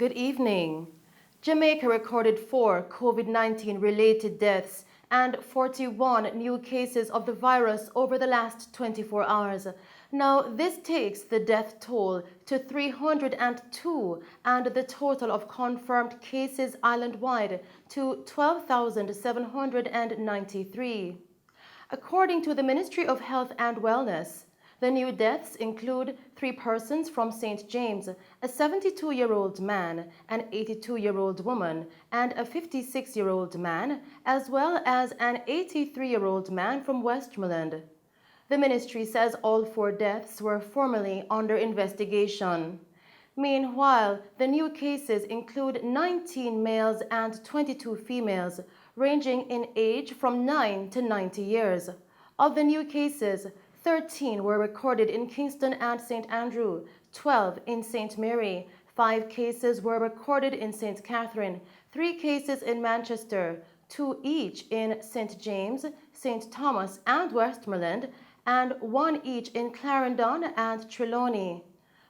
Good evening. Jamaica recorded 4 COVID-19 related deaths and 41 new cases of the virus over the last 24 hours. Now, this takes the death toll to 302 and the total of confirmed cases island-wide to 12,793. According to the Ministry of Health and Wellness, the new deaths include 3 persons from St. James, a 72-year-old man, an 82-year-old woman, and a 56-year-old man, as well as an 83-year-old man from Westmoreland. The ministry says all 4 deaths were formerly under investigation. Meanwhile, the new cases include 19 males and 22 females, ranging in age from 9 to 90 years. Of the new cases, 13 were recorded in Kingston and St. Andrew, 12 in St. Mary, 5 cases were recorded in St. Catherine, 3 cases in Manchester, 2 each in St. James, St. Thomas and Westmoreland, and 1 each in Clarendon and Trelawney.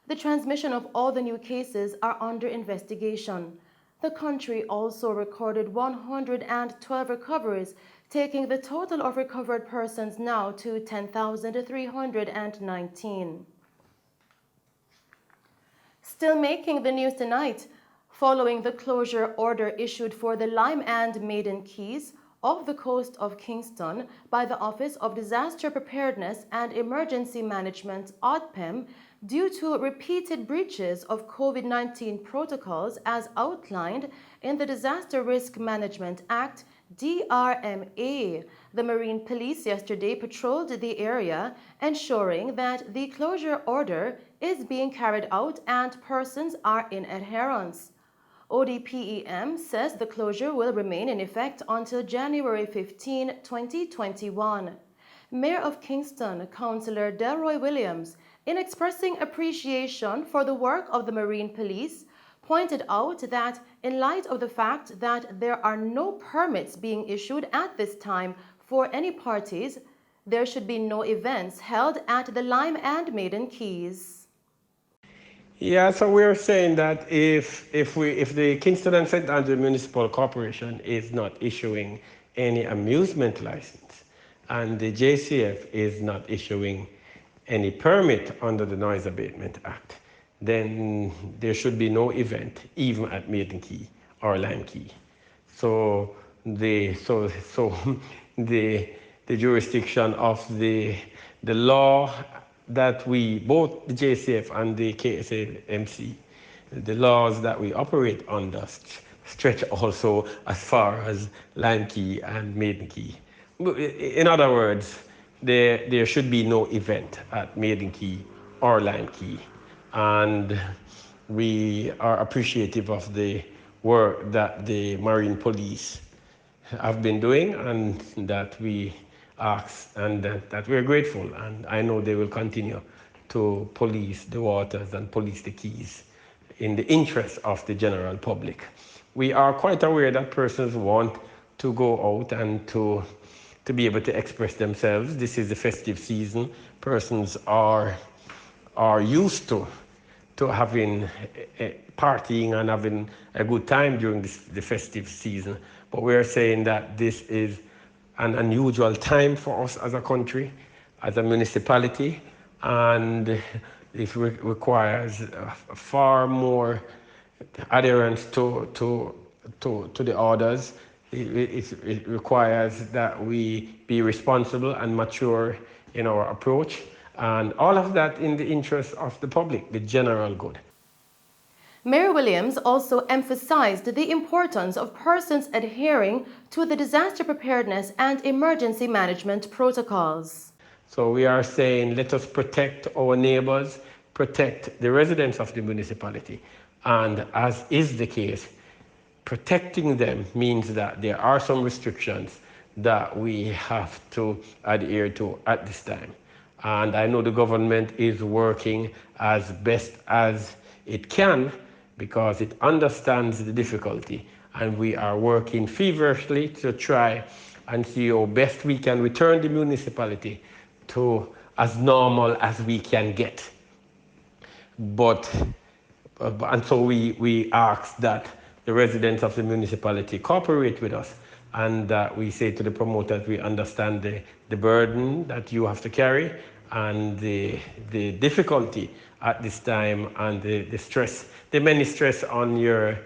The transmission of all the new cases are under investigation. The country also recorded 112 recoveries, taking the total of recovered persons now to 10,319. Still making the news tonight, following the closure order issued for the Lime and Maiden Keys off the coast of Kingston by the Office of Disaster Preparedness and Emergency Management, ODPEM, due to repeated breaches of COVID-19 protocols as outlined in the Disaster Risk Management Act, DRMA. The Marine Police yesterday patrolled the area, ensuring that the closure order is being carried out and persons are in adherence. ODPEM says the closure will remain in effect until January 15, 2021. Mayor of Kingston, Councillor Delroy Williams, in expressing appreciation for the work of the Marine Police, pointed out that in light of the fact that there are no permits being issued at this time for any parties, there should be no events held at the Lime and Maiden Keys. Yeah, so we're saying that if the Kingston and St. Andrew Municipal Corporation is not issuing any amusement license and the JCF is not issuing any permit under the Noise Abatement Act, then there should be no event, even at Maiden Key or Lime Key. So the jurisdiction of the law that we, both the JCF and the KSAMC, the laws that we operate under stretch also as far as Lime Key and Maiden Key. In other words, there should be no event at Maiden Key or Lime Key. And we are appreciative of the work that the Marine Police have been doing, and that we ask, and that we're grateful. And I know they will continue to police the waters and police the keys in the interest of the general public. We are quite aware that persons want to go out and to be able to express themselves. This is the festive season. Persons are used to having partying and having a good time during the festive season. But we're saying that this is an unusual time for us as a country, as a municipality, and it requires far more adherence to the orders. It requires that we be responsible and mature in our approach, and all of that in the interest of the public, the general good. Mayor Williams also emphasized the importance of persons adhering to the disaster preparedness and emergency management protocols. So we are saying, let us protect our neighbors, protect the residents of the municipality, and as is the case, protecting them means that there are some restrictions that we have to adhere to at this time. And I know the government is working as best as it can because it understands the difficulty. And we are working feverishly to try and see how best we can return the municipality to as normal as we can get. But And so we ask that the residents of the municipality cooperate with us, and we say to the promoters, we understand the burden that you have to carry and the difficulty at this time, and the stress, the many stress on your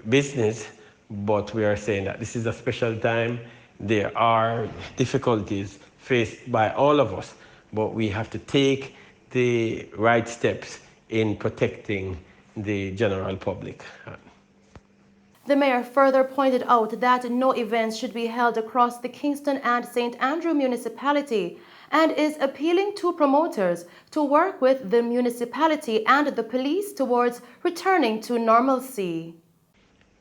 business. But we are saying that this is a special time. There are difficulties faced by all of us, but we have to take the right steps in protecting the general public. The mayor further pointed out that no events should be held across the Kingston and St. Andrew municipality, and is appealing to promoters to work with the municipality and the police towards returning to normalcy.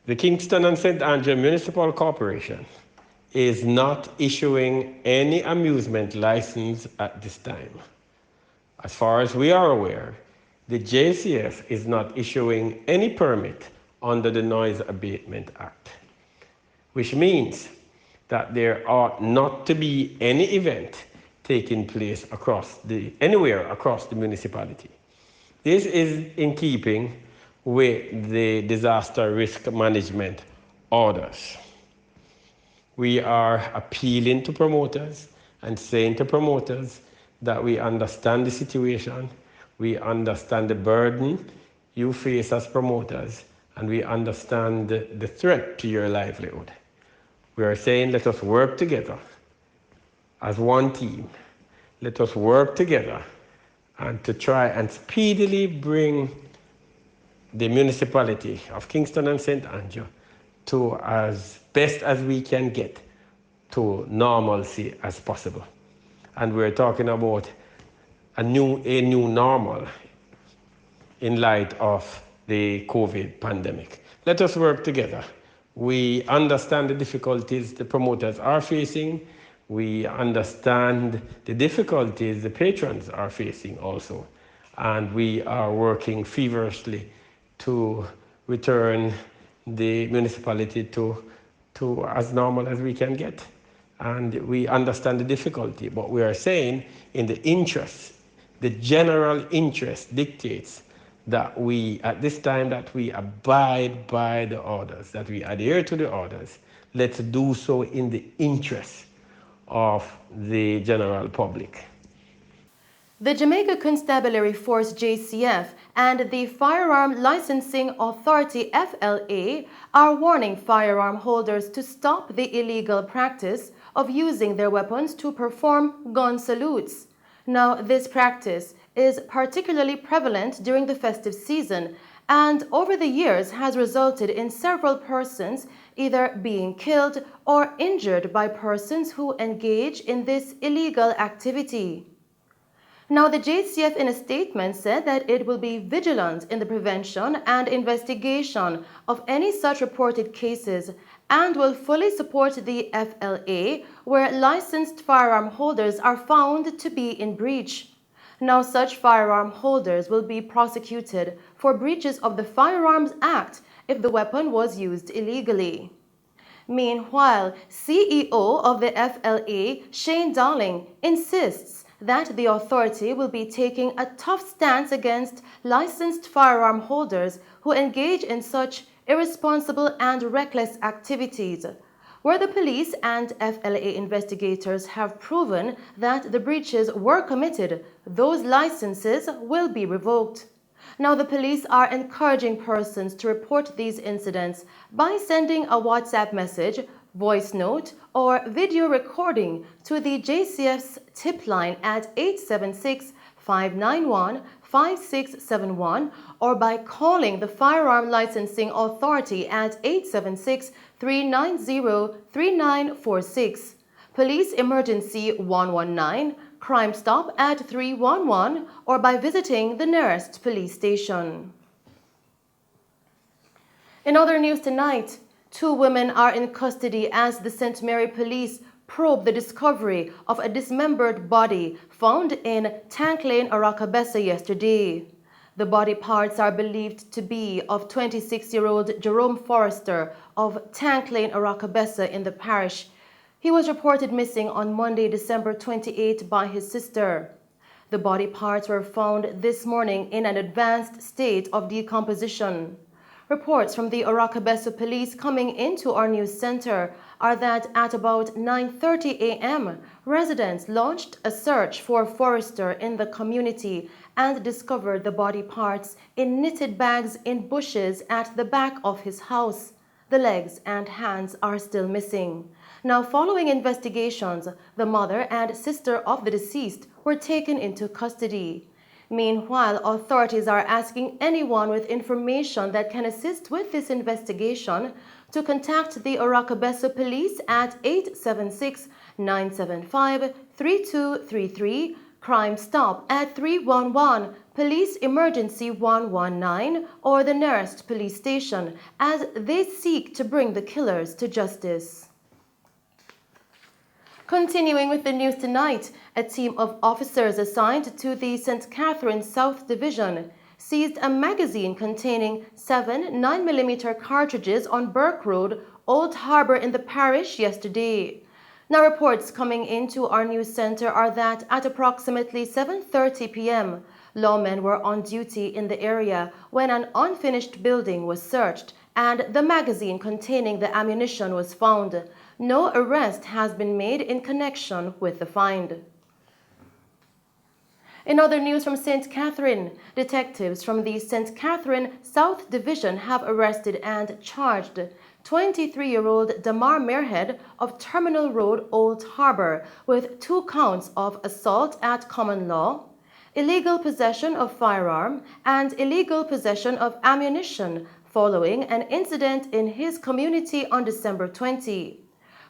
The Kingston and St. Andrew Municipal Corporation is not issuing any amusement license at this time. As far as we are aware, the JCF is not issuing any permit under the Noise Abatement Act, which means that there ought not to be any event taking place anywhere across the municipality. This is in keeping with the disaster risk management orders. We are appealing to promoters and saying to promoters that we understand the situation, we understand the burden you face as promoters, and we understand the threat to your livelihood. We are saying, let us work together as one team. Let us work together and to try and speedily bring the municipality of Kingston and St. Andrew to as best as we can get to normalcy as possible. And we're talking about a new normal in light of the COVID pandemic. Let us work together. We understand the difficulties the promoters are facing. We understand the difficulties the patrons are facing also. And we are working feverishly to return the municipality to as normal as we can get. And we understand the difficulty, but we are saying in the interest, the general interest dictates that we, at this time, that we abide by the orders, that we adhere to the orders. Let's do so in the interest of the general public. The Jamaica Constabulary Force JCF and the Firearm Licensing Authority FLA are warning firearm holders to stop the illegal practice of using their weapons to perform gun salutes. Now, this practice is particularly prevalent during the festive season and over the years has resulted in several persons either being killed or injured by persons who engage in this illegal activity. Now, the JCF in a statement said that it will be vigilant in the prevention and investigation of any such reported cases and will fully support the FLA where licensed firearm holders are found to be in breach. Now, such firearm holders will be prosecuted for breaches of the Firearms Act if the weapon was used illegally. Meanwhile, CEO of the FLA, Shane Darling, insists that the authority will be taking a tough stance against licensed firearm holders who engage in such irresponsible and reckless activities. Where the police and FLA investigators have proven that the breaches were committed, those licenses will be revoked. Now, the police are encouraging persons to report these incidents by sending a WhatsApp message, voice note, or video recording to the JCF's tip line at 876-591-5671 or by calling the Firearm Licensing Authority at 876-390-3946, Police Emergency 119, Crime Stop at 311, or by visiting the nearest police station. In other news tonight, 2 women are in custody as the St. Mary police probe the discovery of a dismembered body found in Tank Lane, Arakabessa yesterday. The body parts are believed to be of 26-year-old Jerome Forrester of Tank Lane, Arakabessa in the parish. He was reported missing on Monday, December 28 by his sister. The body parts were found this morning in an advanced state of decomposition. Reports from the Orakabeso police coming into our news center are that at about 9:30 a.m., residents launched a search for Forrester in the community and discovered the body parts in knitted bags in bushes at the back of his house. The legs and hands are still missing. Now, following investigations, the mother and sister of the deceased were taken into custody. Meanwhile, authorities are asking anyone with information that can assist with this investigation to contact the Orakabeso police at 876-975-3233, Crime Stop at 311, Police Emergency 119, or the nearest police station as they seek to bring the killers to justice. Continuing with the news tonight, a team of officers assigned to the St. Catherine South Division seized a magazine containing 7 9mm cartridges on Burke Road, Old Harbour in the parish yesterday. Now, reports coming into our news center are that at approximately 7:30 p.m., lawmen were on duty in the area when an unfinished building was searched and the magazine containing the ammunition was found. No arrest has been made in connection with the find. In other news from St. Catherine, detectives from the St. Catherine South Division have arrested and charged 23-year-old Damar Merhead of Terminal Road, Old Harbour, with 2 counts of assault at common law, illegal possession of firearm, and illegal possession of ammunition following an incident in his community on December 20.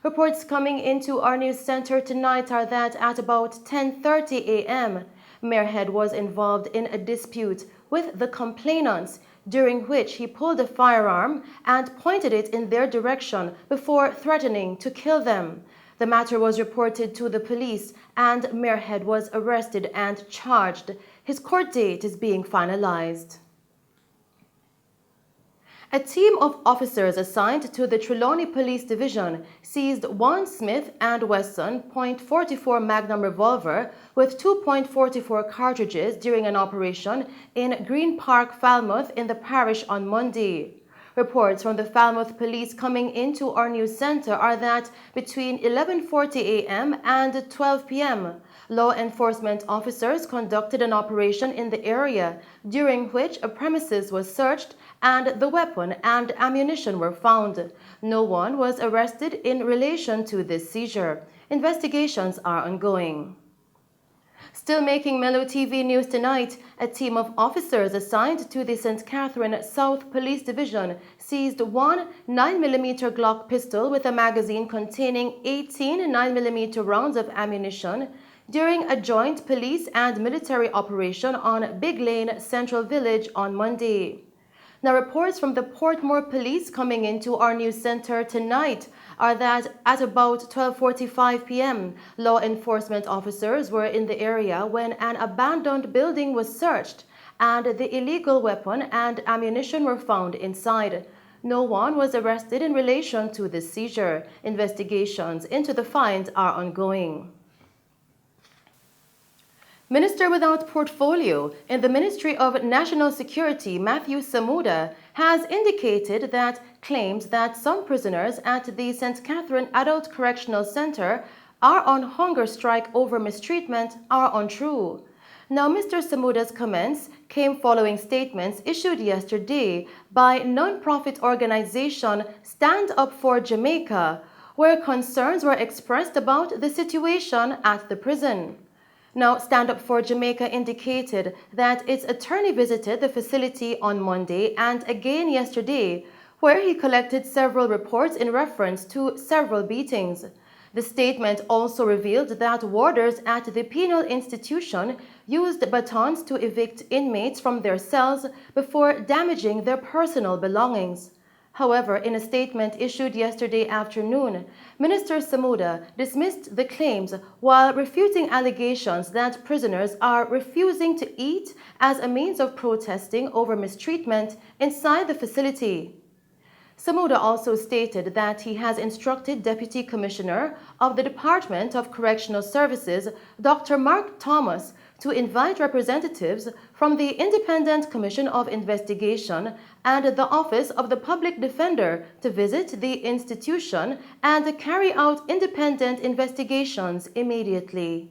Reports coming into our news center tonight are that at about 10:30 a.m., Merhead was involved in a dispute with the complainants, during which he pulled a firearm and pointed it in their direction before threatening to kill them. The matter was reported to the police and Merhead was arrested and charged. His court date is being finalized. A team of officers assigned to the Trelawney Police Division seized 1 Smith & Wesson .44 Magnum revolver with 2.44 cartridges during an operation in Green Park, Falmouth in the parish on Monday. Reports from the Falmouth police coming into our news center are that between 11:40 a.m. and 12 p.m., law enforcement officers conducted an operation in the area during which a premises was searched and the weapon and ammunition were found. No one was arrested in relation to this seizure. Investigations are ongoing. Still making Mello TV news tonight, a team of officers assigned to the St. Catherine South Police Division seized 1 9mm Glock pistol with a magazine containing 18 9mm rounds of ammunition during a joint police and military operation on Big Lane, Central Village on Monday. Now, reports from the Portmore Police coming into our news center tonight are that at about 12:45 p.m., law enforcement officers were in the area when an abandoned building was searched and the illegal weapon and ammunition were found inside. No one was arrested in relation to this seizure. Investigations into the finds are ongoing. Minister without portfolio in the Ministry of National Security, Matthew Samuda, has indicated that claims that some prisoners at the St. Catherine Adult Correctional Center are on hunger strike over mistreatment are untrue. Now, Mr. Samuda's comments came following statements issued yesterday by non-profit organization Stand Up for Jamaica, where concerns were expressed about the situation at the prison. Now, Stand Up for Jamaica indicated that its attorney visited the facility on Monday and again yesterday, where he collected several reports in reference to several beatings. The statement also revealed that warders at the penal institution used batons to evict inmates from their cells before damaging their personal belongings. However, in a statement issued yesterday afternoon, Minister Samuda dismissed the claims while refuting allegations that prisoners are refusing to eat as a means of protesting over mistreatment inside the facility. Samuda also stated that he has instructed Deputy Commissioner of the Department of Correctional Services, Dr. Mark Thomas, to invite representatives from the Independent Commission of Investigation and the Office of the Public Defender to visit the institution and carry out independent investigations immediately.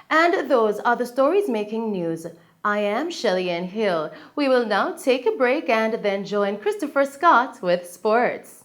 And those are the stories making news. I am Shelley-Ann Hill. We will now take a break and then join Christopher Scott with sports.